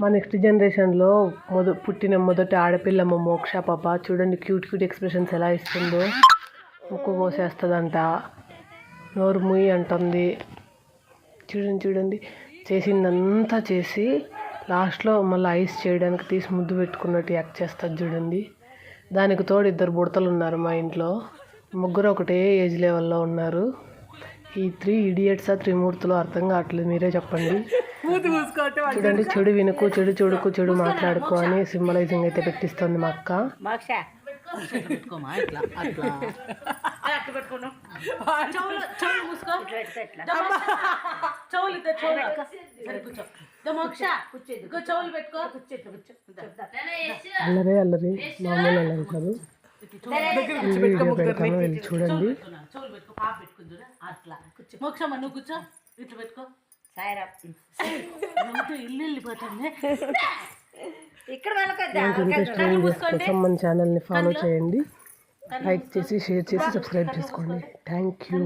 మా నెక్స్ట్ జనరేషన్లో పుట్టిన మొదటి ఆడపిల్లమ్మ మోక్ష పాప చూడండి, క్యూట్ క్యూట్ ఎక్స్ప్రెషన్స్ ఎలా ఇస్తుందో. ముక్కు కోసేస్తుందంట, నోరు ముయ్యి అంటుంది. చూడండి చేసిందంతా చేసి లాస్ట్లో మళ్ళీ ఐస్ చేయడానికి తీసి ముద్దు పెట్టుకున్నట్టు యాక్ట్ చేస్తుంది చూడండి. దానికి తోడు 2 బుడతలు ఉన్నారు మా ఇంట్లో. ముగ్గురు ఒకటే ఏజ్ లెవెల్లో ఉన్నారు. ఈ 3 ఇడియట్సా త్రిమూర్తులు అర్థం కావట్లేదు, మీరే చెప్పండి. చూడండి, చెడు వినుకు, చెడు చూడుకు, చెడు మాట్లాడుకో అని సింబలైజింగ్ అయితే పెట్టిస్తుంది మా అక్క. అల్లరి మామూలు అల్లరి కాదు. వీడియో పెడతాను, వెళ్ళి చూడండి. ఇంట్రెస్టింగ్ వీడియోస్ కోసం మన ఛానల్ని ఫాలో చేయండి, లైక్ చేసి షేర్ చేసి సబ్స్క్రైబ్ చేసుకోండి. Thank you.